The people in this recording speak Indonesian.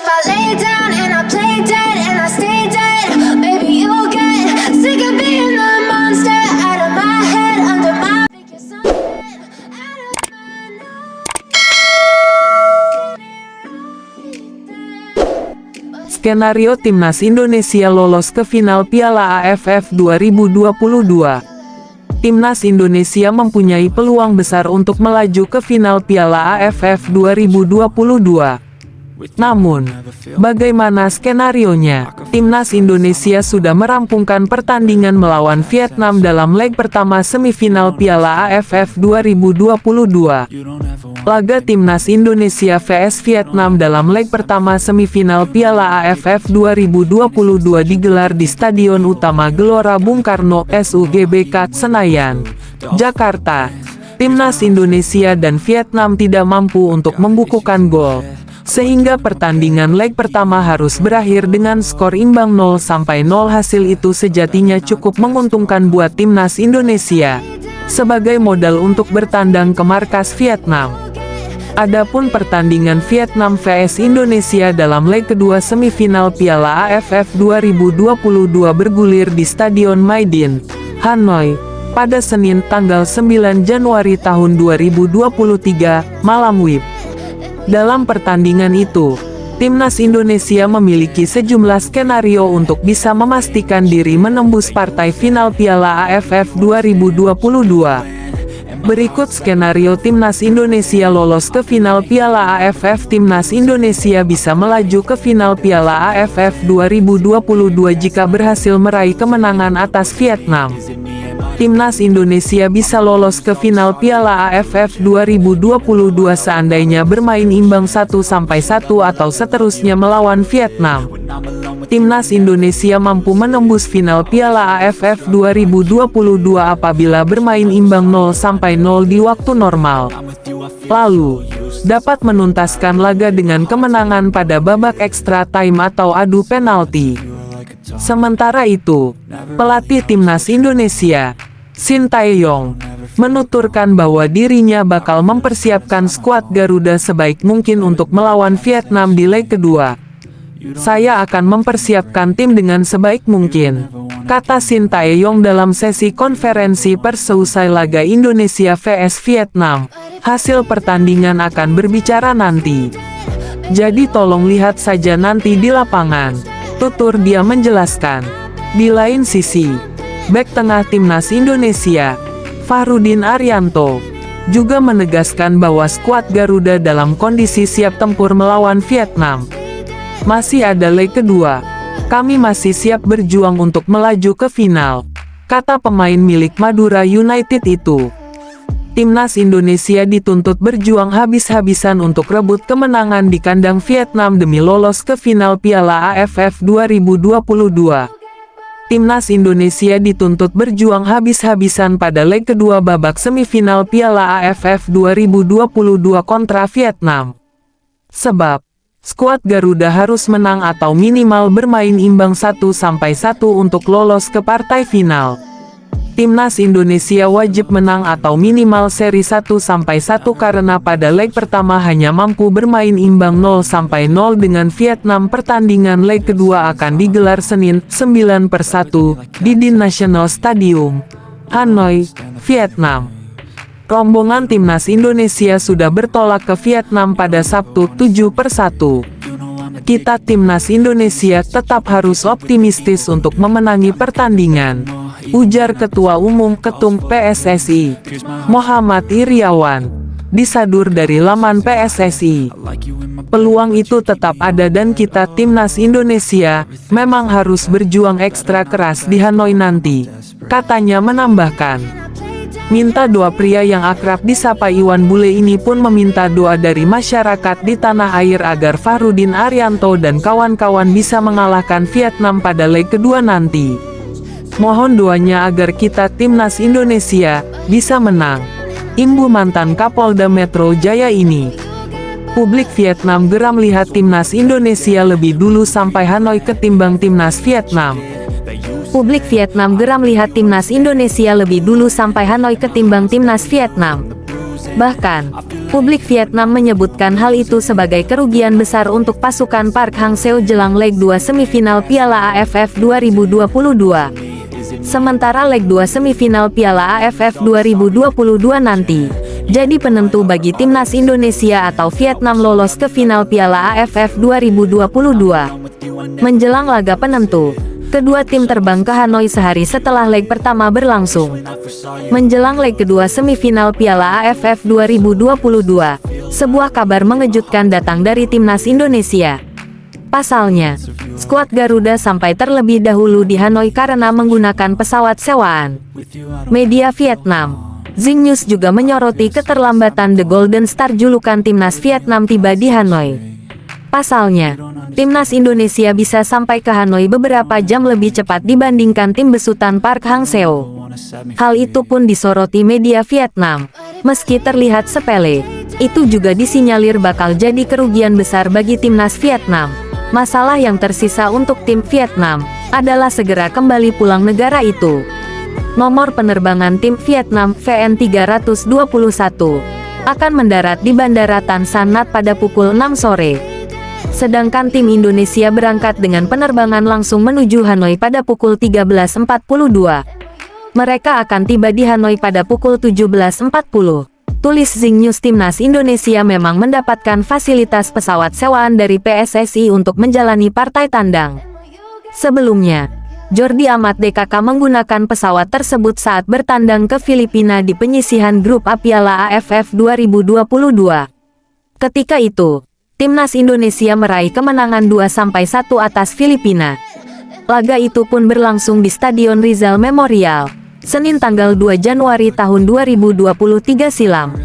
if I lay down and I play dead and I stay dead, maybe you'll get sick of being the monster out of my head, under my think you're something out of my nose. Skenario Timnas Indonesia lolos ke final Piala AFF 2022. Timnas Indonesia mempunyai peluang besar untuk melaju ke final Piala AFF 2022. Namun, bagaimana skenarionya? Timnas Indonesia sudah merampungkan pertandingan melawan Vietnam dalam leg pertama semifinal Piala AFF 2022. Laga Timnas Indonesia vs Vietnam dalam leg pertama semifinal Piala AFF 2022 digelar di Stadion Utama Gelora Bung Karno, SUGBK, Senayan, Jakarta. Timnas Indonesia dan Vietnam tidak mampu untuk membukukan gol, sehingga pertandingan leg pertama harus berakhir dengan skor imbang 0-0. Hasil itu sejatinya cukup menguntungkan buat Timnas Indonesia sebagai modal untuk bertandang ke markas Vietnam. Adapun pertandingan Vietnam vs Indonesia dalam leg kedua semifinal Piala AFF 2022 bergulir di Stadion Maidin, Hanoi, pada Senin tanggal 9 Januari tahun 2023, malam WIB. Dalam pertandingan itu, Timnas Indonesia memiliki sejumlah skenario untuk bisa memastikan diri menembus partai final Piala AFF 2022. Berikut skenario Timnas Indonesia lolos ke final Piala AFF. Timnas Indonesia bisa melaju ke final Piala AFF 2022 jika berhasil meraih kemenangan atas Vietnam. Timnas Indonesia bisa lolos ke final Piala AFF 2022 seandainya bermain imbang 1-1 atau seterusnya melawan Vietnam. Timnas Indonesia mampu menembus final Piala AFF 2022 apabila bermain imbang 0-0 di waktu normal, lalu dapat menuntaskan laga dengan kemenangan pada babak extra time atau adu penalti. Sementara itu, pelatih Timnas Indonesia, Shin Tae-yong, menuturkan bahwa dirinya bakal mempersiapkan skuad Garuda sebaik mungkin untuk melawan Vietnam di leg kedua. "Saya akan mempersiapkan tim dengan sebaik mungkin," kata Shin Tae-yong dalam sesi konferensi pers seusai laga Indonesia vs Vietnam. "Hasil pertandingan akan berbicara nanti. Jadi tolong lihat saja nanti di lapangan," tutur dia menjelaskan. Di lain sisi, bek tengah Timnas Indonesia, Fahrudin Arianto, juga menegaskan bahwa skuad Garuda dalam kondisi siap tempur melawan Vietnam. "Masih ada leg kedua. Kami masih siap berjuang untuk melaju ke final," kata pemain milik Madura United itu. Timnas Indonesia dituntut berjuang habis-habisan untuk rebut kemenangan di kandang Vietnam demi lolos ke final Piala AFF 2022. Timnas Indonesia dituntut berjuang habis-habisan pada leg kedua babak semifinal Piala AFF 2022 kontra Vietnam. Sebab, skuad Garuda harus menang atau minimal bermain imbang 1-1 untuk lolos ke partai final. Timnas Indonesia wajib menang atau minimal seri 1-1 karena pada leg pertama hanya mampu bermain imbang 0-0 dengan Vietnam. Pertandingan leg kedua akan digelar Senin, 9/1, di Din National Stadium, Hanoi, Vietnam. Rombongan Timnas Indonesia sudah bertolak ke Vietnam pada Sabtu, 7/1. "Kita Timnas Indonesia tetap harus optimistis untuk memenangi pertandingan," ujar Ketua Umum Ketum PSSI, Muhammad Iriawan, disadur dari laman PSSI. "Peluang itu tetap ada dan kita Timnas Indonesia memang harus berjuang ekstra keras di Hanoi nanti," katanya menambahkan. Minta doa pria yang akrab disapa Iwan Bule ini pun meminta doa dari masyarakat di tanah air agar Fahrudin Arianto dan kawan-kawan bisa mengalahkan Vietnam pada leg kedua nanti. "Mohon doanya agar kita Timnas Indonesia bisa menang," imbuh mantan Kapolda Metro Jaya ini. Publik Vietnam geram lihat Timnas Indonesia lebih dulu sampai Hanoi ketimbang Timnas Vietnam. Publik Vietnam geram lihat Timnas Indonesia lebih dulu sampai Hanoi ketimbang Timnas Vietnam. Bahkan, publik Vietnam menyebutkan hal itu sebagai kerugian besar untuk pasukan Park Hang-seo jelang leg 2 semifinal Piala AFF 2022. Sementara leg 2 semifinal Piala AFF 2022 nanti jadi penentu bagi timnas Indonesia atau Vietnam lolos ke final Piala AFF 2022. Menjelang laga penentu, kedua tim terbang ke Hanoi sehari setelah leg pertama berlangsung. Menjelang leg kedua semifinal Piala AFF 2022, sebuah kabar mengejutkan datang dari timnas Indonesia. Pasalnya, skuad Garuda sampai terlebih dahulu di Hanoi karena menggunakan pesawat sewaan. Media Vietnam, Zing News juga menyoroti keterlambatan The Golden Star julukan timnas Vietnam tiba di Hanoi. Pasalnya, timnas Indonesia bisa sampai ke Hanoi beberapa jam lebih cepat dibandingkan tim besutan Park Hang-seo. Hal itu pun disoroti media Vietnam. Meski terlihat sepele, itu juga disinyalir bakal jadi kerugian besar bagi timnas Vietnam. Masalah yang tersisa untuk tim Vietnam adalah segera kembali pulang negara itu. Nomor penerbangan tim Vietnam VN321 akan mendarat di Bandara Tan Son Nhat pada pukul 6 sore. Sedangkan tim Indonesia berangkat dengan penerbangan langsung menuju Hanoi pada pukul 13.42. Mereka akan tiba di Hanoi pada pukul 17.40. Tulis Zing News. Timnas Indonesia memang mendapatkan fasilitas pesawat sewaan dari PSSI untuk menjalani partai tandang. Sebelumnya, Jordi Amat DKK menggunakan pesawat tersebut saat bertandang ke Filipina di penyisihan grup A Piala AFF 2022. Ketika itu, timnas Indonesia meraih kemenangan 2-1 atas Filipina. Laga itu pun berlangsung di Stadion Rizal Memorial, Senin tanggal 2 Januari tahun 2023 silam.